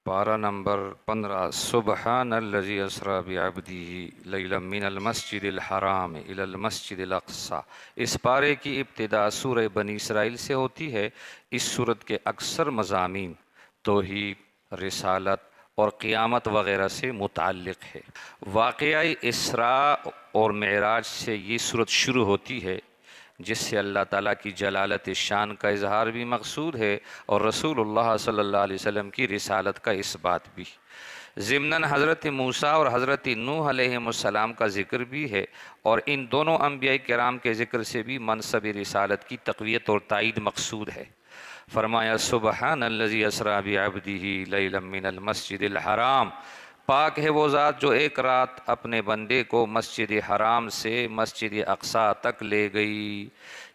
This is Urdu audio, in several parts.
پارہ نمبر 15 سبحان الذی اسریٰ بعبدہ لیلا من المسجد الحرام الی المسجد الاقصی۔ اس پارے کی ابتدا سورہ بنی اسرائیل سے ہوتی ہے۔ اس سورت کے اکثر مضامین توحید، رسالت اور قیامت وغیرہ سے متعلق ہے۔ واقعہ اسراء اور معراج سے یہ سورت شروع ہوتی ہے، جس سے اللہ تعالیٰ کی جلالت شان کا اظہار بھی مقصود ہے اور رسول اللہ صلی اللہ علیہ وسلم کی رسالت کا اثبات بھی۔ ضمناً حضرت موسیٰ اور حضرت نوح علیہ السلام کا ذکر بھی ہے، اور ان دونوں انبیاء کرام کے ذکر سے بھی منصب رسالت کی تقویت اور تائید مقصود ہے۔ فرمایا سبحان الذی اسریٰ بعبدہ لیلا من المسجد الحرام، پاک ہے وہ ذات جو ایک رات اپنے بندے کو مسجد حرام سے مسجد اقصیٰ تک لے گئی،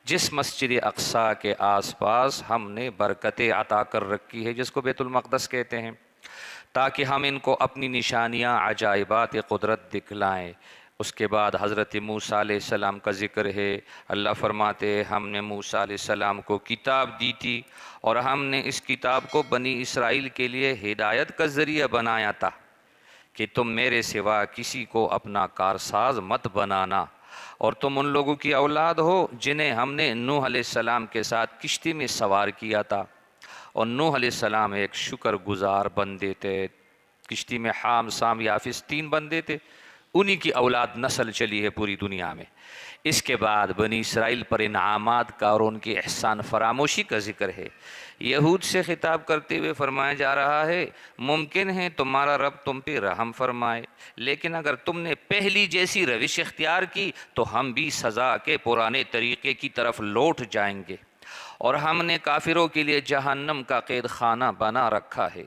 جس مسجد اقصیٰ کے آس پاس ہم نے برکتیں عطا کر رکھی ہے، جس کو بیت المقدس کہتے ہیں، تاکہ ہم ان کو اپنی نشانیاں، عجائبات قدرت دکھلائیں۔ اس کے بعد حضرت موسیٰ علیہ السلام کا ذکر ہے۔ اللہ فرماتے ہیں ہم نے موسیٰ علیہ السلام کو کتاب دی تھی، اور ہم نے اس کتاب کو بنی اسرائیل کے لیے ہدایت کا ذریعہ بنایا تھا کہ تم میرے سوا کسی کو اپنا کارساز مت بنانا، اور تم ان لوگوں کی اولاد ہو جنہیں ہم نے نوح علیہ السلام کے ساتھ کشتی میں سوار کیا تھا، اور نوح علیہ السلام ایک شکر گزار بندے تھے۔ کشتی میں حام، سام، یافس 3 بندے تھے، انہی کی اولاد نسل چلی ہے پوری دنیا میں۔ اس کے بعد بنی اسرائیل پر انعامات کا اور ان کی احسان فراموشی کا ذکر ہے۔ یہود سے خطاب کرتے ہوئے فرمایا جا رہا ہے ممکن ہے تمہارا رب تم پہ رحم فرمائے، لیکن اگر تم نے پہلی جیسی روش اختیار کی تو ہم بھی سزا کے پرانے طریقے کی طرف لوٹ جائیں گے، اور ہم نے کافروں کے لیے جہنم کا قید خانہ بنا رکھا ہے۔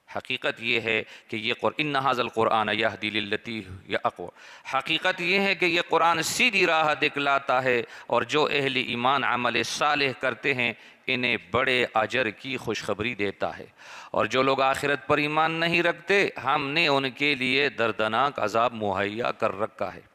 حقیقت یہ ہے کہ یہ ان ھذا القرآن یہدی للتی ہی اقوم، حقیقت یہ ہے کہ یہ قرآن سیدھی راہ دکھلاتا ہے، اور جو اہل ایمان عمل صالح کرتے ہیں انہیں بڑے اجر کی خوشخبری دیتا ہے، اور جو لوگ آخرت پر ایمان نہیں رکھتے ہم نے ان کے لیے دردناک عذاب مہیا کر رکھا ہے۔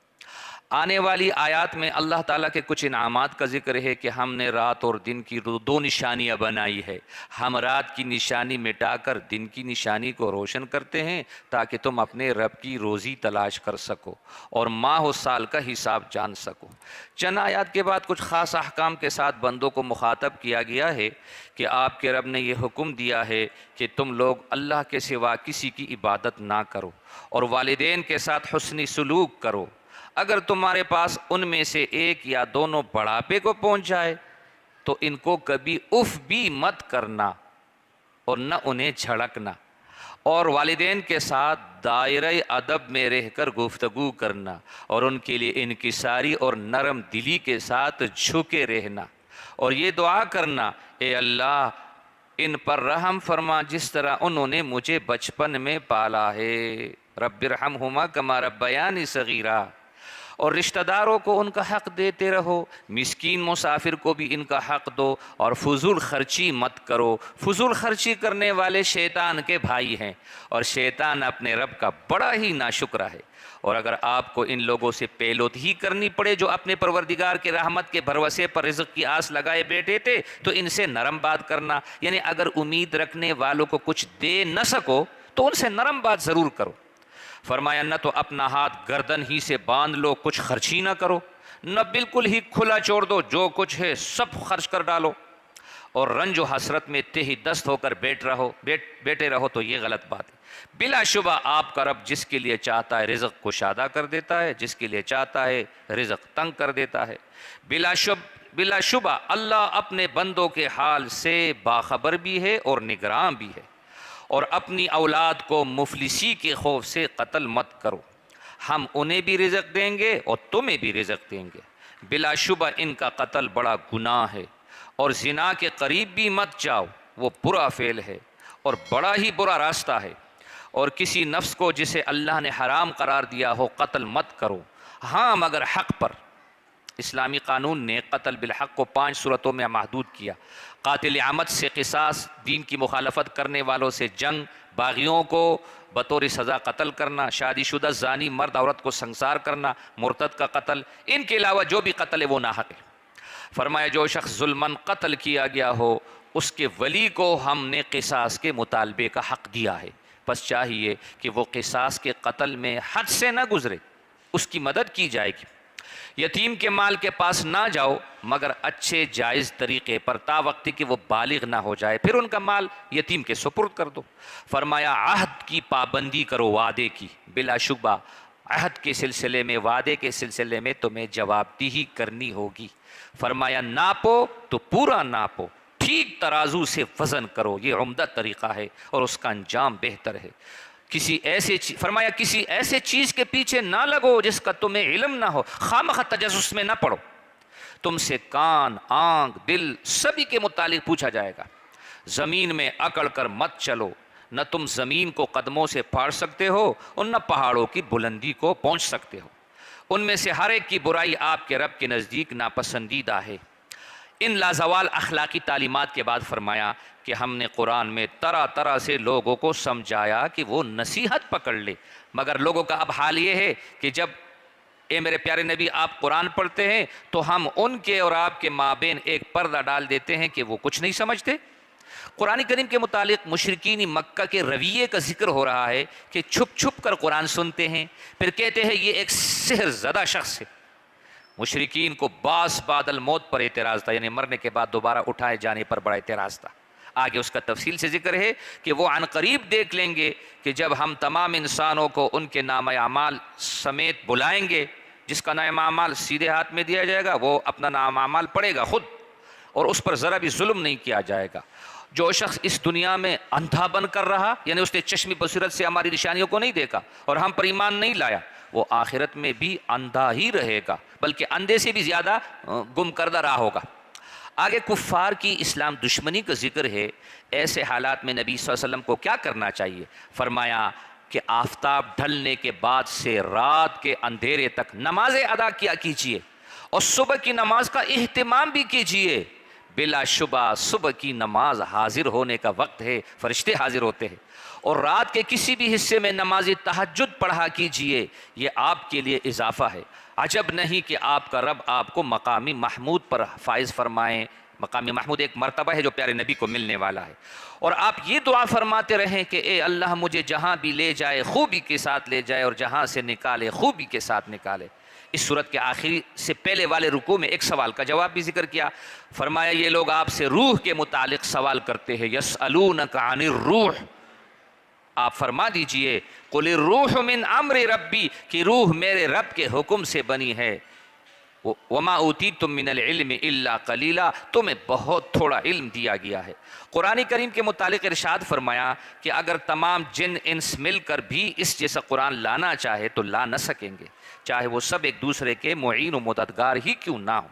آنے والی آیات میں اللہ تعالیٰ کے کچھ انعامات کا ذکر ہے کہ ہم نے رات اور دن کی 2 نشانیاں بنائی ہے۔ ہم رات کی نشانی مٹا کر دن کی نشانی کو روشن کرتے ہیں تاکہ تم اپنے رب کی روزی تلاش کر سکو اور ماہ و سال کا حساب جان سکو۔ چند آیات کے بعد کچھ خاص احکام کے ساتھ بندوں کو مخاطب کیا گیا ہے کہ آپ کے رب نے یہ حکم دیا ہے کہ تم لوگ اللہ کے سوا کسی کی عبادت نہ کرو، اور والدین کے ساتھ حسنی سلوک کرو۔ اگر تمہارے پاس ان میں سے ایک یا دونوں بڑھاپے کو پہنچ جائے تو ان کو کبھی اف بھی مت کرنا اور نہ انہیں جھڑکنا، اور والدین کے ساتھ دائرہ ادب میں رہ کر گفتگو کرنا، اور ان کے لیے انکساری اور نرم دلی کے ساتھ جھکے رہنا، اور یہ دعا کرنا اے اللہ ان پر رحم فرما جس طرح انہوں نے مجھے بچپن میں پالا ہے، رب ارحمہما کما ربیانی صغیرا۔ اور رشتہ داروں کو ان کا حق دیتے رہو، مسکین مسافر کو بھی ان کا حق دو، اور فضول خرچی مت کرو۔ فضول خرچی کرنے والے شیطان کے بھائی ہیں، اور شیطان اپنے رب کا بڑا ہی ناشکرا ہے۔ اور اگر آپ کو ان لوگوں سے پیلوت ہی کرنی پڑے جو اپنے پروردگار کے رحمت کے بھروسے پر رزق کی آس لگائے بیٹھے تھے، تو ان سے نرم بات کرنا، یعنی اگر امید رکھنے والوں کو کچھ دے نہ سکو تو ان سے نرم بات ضرور کرو۔ فرمایا نہ تو اپنا ہاتھ گردن ہی سے باندھ لو، کچھ خرچ ہی نہ کرو، نہ بالکل ہی کھلا چھوڑ دو، جو کچھ ہے سب خرچ کر ڈالو، اور رنج و حسرت میں تہی دست ہو کر بیٹھے رہو تو یہ غلط بات ہے۔ بلا شبہ آپ کا رب جس کے لیے چاہتا ہے رزق کشادہ کر دیتا ہے، جس کے لیے چاہتا ہے رزق تنگ کر دیتا ہے۔ بلا شبہ اللہ اپنے بندوں کے حال سے باخبر بھی ہے اور نگراں بھی ہے۔ اور اپنی اولاد کو مفلسی کے خوف سے قتل مت کرو، ہم انہیں بھی رزق دیں گے اور تمہیں بھی رزق دیں گے۔ بلا شبہ ان کا قتل بڑا گناہ ہے، اور زنا کے قریب بھی مت جاؤ، وہ برا فعل ہے اور بڑا ہی برا راستہ ہے۔ اور کسی نفس کو جسے اللہ نے حرام قرار دیا ہو قتل مت کرو، ہاں مگر حق پر۔ اسلامی قانون نے قتل بالحق کو 5 صورتوں میں محدود کیا۔ قاتل عمد سے قصاص، دین کی مخالفت کرنے والوں سے جنگ، باغیوں کو بطور سزا قتل کرنا، شادی شدہ زانی مرد عورت کو سنسار کرنا، مرتد کا قتل، ان کے علاوہ جو بھی قتل ہے وہ ناحق ہے۔ فرمایا جو شخص ظلماً قتل کیا گیا ہو اس کے ولی کو ہم نے قصاص کے مطالبے کا حق دیا ہے، بس چاہیے کہ وہ قصاص کے قتل میں حد سے نہ گزرے، اس کی مدد کی جائے گی۔ یتیم کے مال کے پاس نہ جاؤ مگر اچھے جائز طریقے پر، تا وقت کہ وہ بالغ نہ ہو جائے، پھر ان کا مال یتیم کے سپرد کر دو۔ فرمایا عہد کی پابندی کرو، وعدے کی، بلا شبہ عہد کے سلسلے میں، وعدے کے سلسلے میں تمہیں جواب دہی کرنی ہوگی۔ فرمایا ناپو تو پورا ناپو، ٹھیک ترازو سے وزن کرو، یہ عمدہ طریقہ ہے اور اس کا انجام بہتر ہے۔ فرمایا کسی ایسے چیز کے پیچھے نہ لگو جس کا تمہیں علم نہ ہو، خامخواہ تجسس میں نہ پڑو، تم سے کان، آنکھ، دل سبھی کے متعلق پوچھا جائے گا۔ زمین میں اکڑ کر مت چلو، نہ تم زمین کو قدموں سے پھاڑ سکتے ہو اور نہ پہاڑوں کی بلندی کو پہنچ سکتے ہو، ان میں سے ہر ایک کی برائی آپ کے رب کے نزدیک ناپسندیدہ ہے۔ ان لازوال اخلاقی تعلیمات کے بعد فرمایا کہ ہم نے قرآن میں طرح طرح سے لوگوں کو سمجھایا کہ وہ نصیحت پکڑ لے، مگر لوگوں کا اب حال یہ ہے کہ جب اے میرے پیارے نبی آپ قرآن پڑھتے ہیں تو ہم ان کے اور آپ کے مابین ایک پردہ ڈال دیتے ہیں کہ وہ کچھ نہیں سمجھتے۔ قرآن کریم کے متعلق مشرکین مکہ کے رویے کا ذکر ہو رہا ہے کہ چھپ چھپ کر قرآن سنتے ہیں، پھر کہتے ہیں یہ ایک سحر زدہ شخص ہے۔ مشرکین کو باس بعد الموت پر اعتراض تھا، یعنی مرنے کے بعد دوبارہ اٹھائے جانے پر بڑا اعتراض تھا۔ آگے اس کا تفصیل سے ذکر ہے کہ وہ عن قریب دیکھ لیں گے کہ جب ہم تمام انسانوں کو ان کے نام اعمال سمیت بلائیں گے، جس کا نام اعمال سیدھے ہاتھ میں دیا جائے گا وہ اپنا نام اعمال پڑھے گا خود، اور اس پر ذرا بھی ظلم نہیں کیا جائے گا۔ جو شخص اس دنیا میں اندھا بن کر رہا، یعنی اس نے چشمی بصیرت سے ہماری نشانیوں کو نہیں دیکھا اور ہم پر ایمان نہیں لایا، وہ آخرت میں بھی اندھا ہی رہے گا، بلکہ اندھے سے بھی زیادہ گم کردہ رہا ہوگا۔ آگے کفار کی اسلام دشمنی کا ذکر ہے۔ ایسے حالات میں نبی صلی اللہ علیہ وسلم کو کیا کرنا چاہیے؟ فرمایا کہ آفتاب ڈھلنے کے بعد سے رات کے اندھیرے تک نمازیں ادا کیا کیجیے اور صبح کی نماز کا اہتمام بھی کیجیے۔ بلا شبہ صبح کی نماز حاضر ہونے کا وقت ہے، فرشتے حاضر ہوتے ہیں، اور رات کے کسی بھی حصے میں نماز تہجد پڑھا کیجیے، یہ آپ کے لیے اضافہ ہے۔ عجب نہیں کہ آپ کا رب آپ کو مقامی محمود پر فائز فرمائیں۔ مقامی محمود ایک مرتبہ ہے جو پیارے نبی کو ملنے والا ہے، اور آپ یہ دعا فرماتے رہیں کہ اے اللہ مجھے جہاں بھی لے جائے خوبی کے ساتھ لے جائے اور جہاں سے نکالے خوبی کے ساتھ نکالے۔ اس صورت کے آخری سے پہلے والے رکوع میں ایک سوال کا جواب بھی ذکر کیا۔ فرمایا یہ لوگ آپ سے روح کے متعلق سوال کرتے ہیں، یسألونک عن الروح، آپ فرما دیجئے قل الروح من امر ربی، کہ روح میرے رب کے حکم سے بنی ہے۔ وما اوتیتم من العلم الا قلیلا، تمہیں بہت تھوڑا علم دیا گیا ہے۔ قرآن کریم کے متعلق ارشاد فرمایا کہ اگر تمام جن انس مل کر بھی اس جیسا قرآن لانا چاہے تو لا نہ سکیں گے، چاہے وہ سب ایک دوسرے کے معین و مددگار ہی کیوں نہ ہوں۔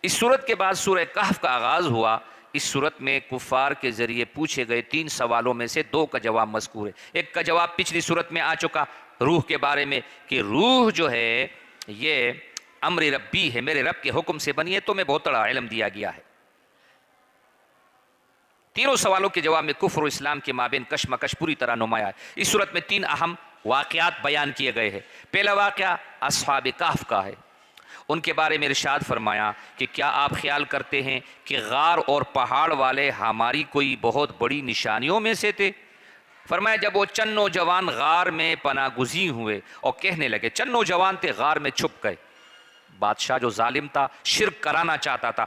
اس صورت کے بعد سورہ کہف کا آغاز ہوا۔ اس صورت میں کفار کے ذریعے پوچھے گئے 3 سوالوں میں سے 2 کا جواب مذکور ہے۔ ایک کا جواب پچھلی صورت میں آ چکا روح کے بارے میں کہ روح جو ہے یہ امر ربی ہے، میرے رب کے حکم سے بنی ہے، تمہیں بہت بڑا علم دیا گیا ہے۔ تینوں سوالوں کے جواب میں کفر و اسلام کے مابین کشمکش پوری طرح نمایاں ہے۔ اس صورت میں 3 اہم واقعات بیان کیے گئے ہیں۔ پہلا واقعہ اصحاب کہف کا ہے۔ ان کے بارے میں ارشاد فرمایا کہ کیا آپ خیال کرتے ہیں کہ غار اور پہاڑ والے ہماری کوئی بہت بڑی نشانیوں میں سے تھے؟ فرمایا جب وہ چند نوجوان غار میں پناہ گزین ہوئے اور کہنے لگے، چند نوجوان تھے غار میں چھپ گئے، بادشاہ جو ظالم تھا شرک کرانا چاہتا تھا،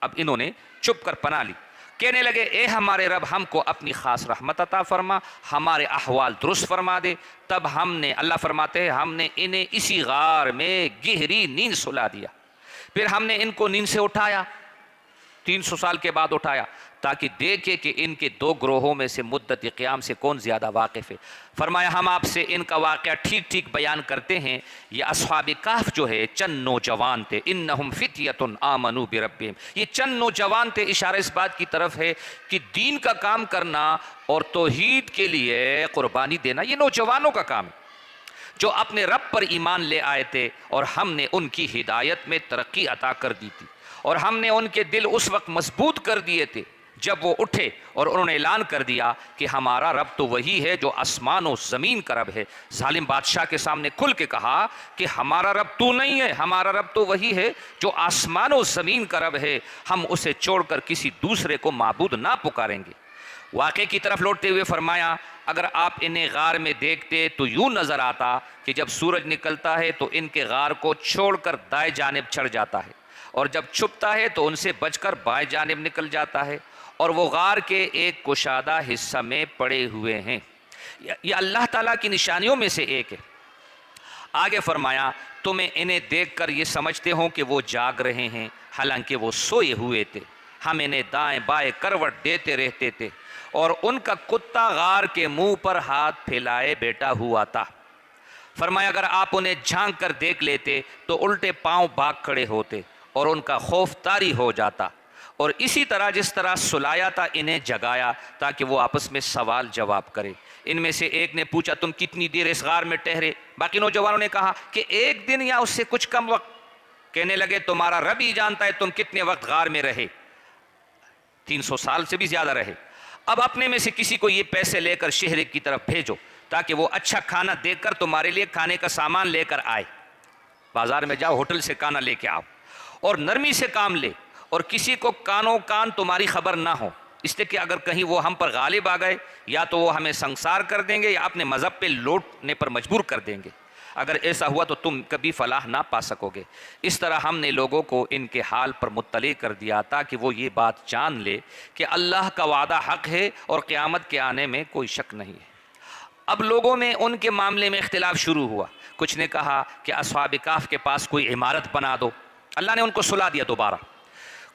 اب انہوں نے چھپ کر پناہ لی، کہنے لگے اے ہمارے رب ہم کو اپنی خاص رحمت عطا فرما، ہمارے احوال درست فرما دے۔ تب ہم نے، اللہ فرماتے ہیں، ہم نے انہیں اسی غار میں گہری نیند سلا دیا، پھر ہم نے ان کو نیند سے اٹھایا، 300 سال کے بعد اٹھایا، تاکہ دیکھے کہ ان کے 2 گروہوں میں سے مدت قیام سے کون زیادہ واقف ہے۔ فرمایا ہم آپ سے ان کا واقعہ ٹھیک ٹھیک بیان کرتے ہیں۔ یہ اصحاب کہف جو ہے چند نوجوان تھے، انہم فتیۃ آمنوا بربہم، یہ چند نوجوان تھے، اشارہ اس بات کی طرف ہے کہ دین کا کام کرنا اور توحید کے لیے قربانی دینا یہ نوجوانوں کا کام ہے، جو اپنے رب پر ایمان لے آئے تھے، اور ہم نے ان کی ہدایت میں ترقی عطا کر دی تھی، اور ہم نے ان کے دل اس وقت مضبوط کر دیے تھے جب وہ اٹھے اور انہوں نے اعلان کر دیا کہ ہمارا رب تو وہی ہے جو آسمان و زمین کا رب ہے، ظالم بادشاہ کے سامنے کھل کے کہا کہ ہمارا رب تو نہیں ہے، ہمارا رب تو وہی ہے جو آسمان و زمین کا رب ہے، ہم اسے چھوڑ کر کسی دوسرے کو معبود نہ پکاریں گے۔ واقعے کی طرف لوٹتے ہوئے فرمایا اگر آپ انہیں غار میں دیکھتے تو یوں نظر آتا کہ جب سورج نکلتا ہے تو ان کے غار کو چھوڑ کر دائیں جانب چڑھ جاتا ہے، اور جب چھپتا ہے تو ان سے بچ کر بائیں جانب نکل جاتا ہے، اور وہ غار کے ایک کشادہ حصہ میں پڑے ہوئے ہیں۔ یہ اللہ تعالیٰ کی نشانیوں میں سے ایک ہے۔ آگے فرمایا تم انہیں دیکھ کر یہ سمجھتے ہو کہ وہ جاگ رہے ہیں، حالانکہ وہ سوئے ہوئے تھے، ہم انہیں دائیں بائیں کروٹ دیتے رہتے تھے، اور ان کا کتا غار کے منہ پر ہاتھ پھیلائے بیٹھا ہوا تھا۔ فرمایا اگر آپ انہیں جھانک کر دیکھ لیتے تو الٹے پاؤں بھاگ کھڑے ہوتے اور ان کا خوف طاری ہو جاتا، اور اسی طرح جس طرح سلایا تھا انہیں جگایا تاکہ وہ آپس میں سوال جواب کرے۔ ان میں سے ایک نے پوچھا تم کتنی دیر اس غار میں ٹھہرے؟ باقی نوجوانوں نے کہا کہ ایک دن یا اس سے کچھ کم وقت۔ کہنے لگے تمہارا رب ہی جانتا ہے تم کتنے وقت غار میں رہے۔ 300 سال سے بھی زیادہ رہے۔ اب اپنے میں سے کسی کو یہ پیسے لے کر شہر کی طرف بھیجو تاکہ وہ اچھا کھانا دیکھ کر تمہارے لیے کھانے کا سامان لے کر آئے۔ بازار میں جاؤ، ہوٹل سے کھانا لے کے آؤ، اور نرمی سے کام لے، اور کسی کو کانوں کان تمہاری خبر نہ ہو، اس لیے کہ اگر کہیں وہ ہم پر غالب آ گئے یا تو وہ ہمیں سنسار کر دیں گے یا اپنے مذہب پہ لوٹنے پر مجبور کر دیں گے۔ اگر ایسا ہوا تو تم کبھی فلاح نہ پا سکو گے۔ اس طرح ہم نے لوگوں کو ان کے حال پر مطلع کر دیا تاکہ وہ یہ بات جان لے کہ اللہ کا وعدہ حق ہے اور قیامت کے آنے میں کوئی شک نہیں ہے۔ اب لوگوں میں ان کے معاملے میں اختلاف شروع ہوا۔ کچھ نے کہا کہ اصحاب کہف کے پاس کوئی عمارت بنا دو، اللہ نے ان کو صلح دیا دوبارہ۔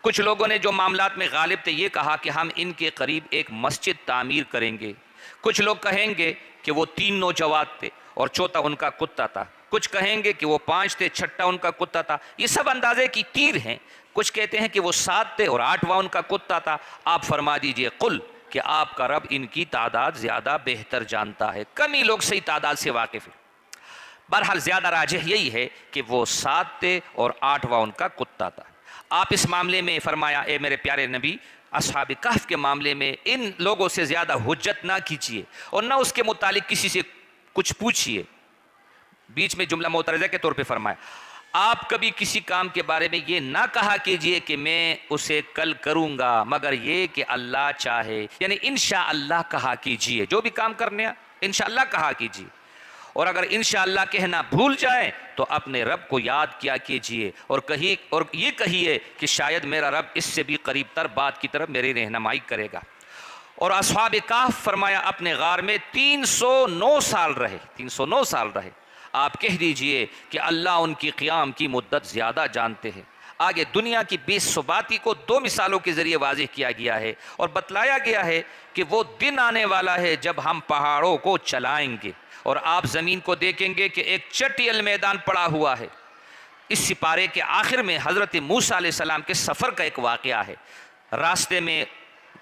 کچھ لوگوں نے جو معاملات میں غالب تھے یہ کہا کہ ہم ان کے قریب ایک مسجد تعمیر کریں گے۔ کچھ لوگ کہیں گے کہ وہ 3 نوجوان تھے اور چوتھا ان کا کتا تھا، کچھ کہیں گے کہ وہ 5 تھے، چھٹا ان کا کتا تھا۔ یہ سب اندازے کی تیر ہیں۔ کچھ کہتے ہیں کہ وہ 7 تھے اور 8واں ان کا کتا تھا۔ آپ فرما دیجئے قل کہ آپ کا رب ان کی تعداد زیادہ بہتر جانتا ہے، کم ہی لوگ صحیح تعداد سے واقف ہیں۔ بہرحال زیادہ راجح یہی ہے کہ وہ 7 تھے اور 8واں ان کا کتا تھا۔ آپ اس معاملے میں فرمایا اے میرے پیارے نبی، اصحاب کہف کے معاملے میں ان لوگوں سے زیادہ حجت نہ کیجیے اور نہ اس کے متعلق کسی سے کچھ پوچھیے۔ بیچ میں جملہ معترضہ کے طور پہ فرمایا آپ کبھی کسی کام کے بارے میں یہ نہ کہا کیجئے کہ میں اسے کل کروں گا مگر یہ کہ اللہ چاہے، یعنی انشاءاللہ کہا کیجئے، جو بھی کام کرنے انشاءاللہ کہا کیجئے، اور اگر انشاءاللہ کہنا بھول جائیں تو اپنے رب کو یاد کیا کیجئے اور یہ کہیے کہ شاید میرا رب اس سے بھی قریب تر بات کی طرف میری رہنمائی کرے گا۔ اور اصحاب کہف فرمایا اپنے غار میں 309 سال رہے، 309 سال رہے۔ آپ کہہ دیجئے کہ اللہ ان کی قیام کی مدت زیادہ جانتے ہیں۔ آگے دنیا کی بے ثباتی کو 2 مثالوں کے ذریعے واضح کیا گیا ہے اور بتلایا گیا ہے کہ وہ دن آنے والا ہے جب ہم پہاڑوں کو چلائیں گے اور آپ زمین کو دیکھیں گے کہ ایک چٹیل میدان پڑا ہوا ہے۔ اس سپارے کے آخر میں حضرت موسیٰ علیہ السلام کے سفر کا ایک واقعہ ہے۔ راستے میں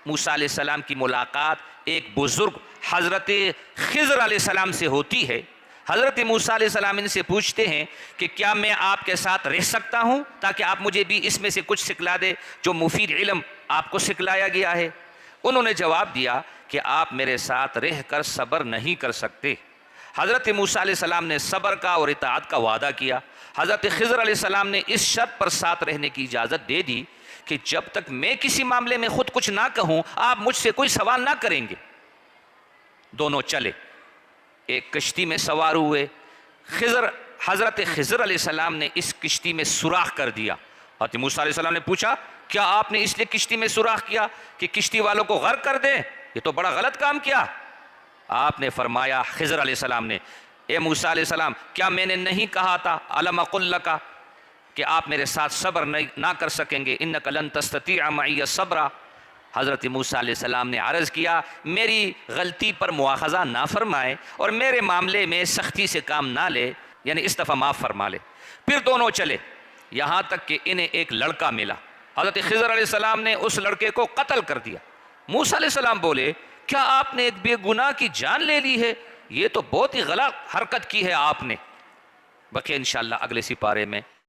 موسیٰ علیہ السلام کی ملاقات ایک بزرگ حضرت خضر علیہ السلام سے ہوتی ہے۔ حضرت موسیٰ علیہ السلام ان سے پوچھتے ہیں کہ کیا میں آپ کے ساتھ رہ سکتا ہوں تاکہ آپ مجھے بھی اس میں سے کچھ سکھلا دے جو مفید علم آپ کو سکھلایا گیا ہے۔ انہوں نے جواب دیا کہ آپ میرے ساتھ رہ کر صبر نہیں کر سکتے۔ حضرت موسیٰ علیہ السلام نے صبر کا اور اطاعت کا وعدہ کیا۔ حضرت خضر علیہ السلام نے اس شرط پر ساتھ رہنے کی اجازت دے دی کہ جب تک میں کسی معاملے میں خود کچھ نہ کہوں آپ مجھ سے کوئی سوال نہ کریں گے۔ دونوں چلے، ایک کشتی میں سوار ہوئے۔ حضرت خضر علیہ السلام نے اس کشتی میں سوراخ کر دیا۔ حضرت موسیٰ علیہ السلام نے پوچھا کیا آپ نے اس لیے کشتی میں سوراخ کیا کہ کشتی والوں کو غرق کر دیں؟ یہ تو بڑا غلط کام کیا۔ آپ نے فرمایا خضر علیہ السلام نے اے موسیٰ علیہ السلام کیا میں نے نہیں کہا تھا الم اقل لک کہ آپ میرے ساتھ صبر نہ کر سکیں گے، انک لن تستطیع معی صبرا۔ حضرت موسیٰ علیہ السلام نے عرض کیا میری غلطی پر مواخذہ نہ فرمائے اور میرے معاملے میں سختی سے کام نہ لے، یعنی اس دفعہ معاف فرما لے۔ پھر دونوں چلے یہاں تک کہ انہیں ایک لڑکا ملا۔ حضرت خضر علیہ السلام نے اس لڑکے کو قتل کر دیا۔ موسیٰ علیہ السلام بولے کیا آپ نے ایک بے گناہ کی جان لے لی ہے؟ یہ تو بہت ہی غلط حرکت کی ہے آپ نے۔ بقیہ انشاءاللہ اگلے سپارے میں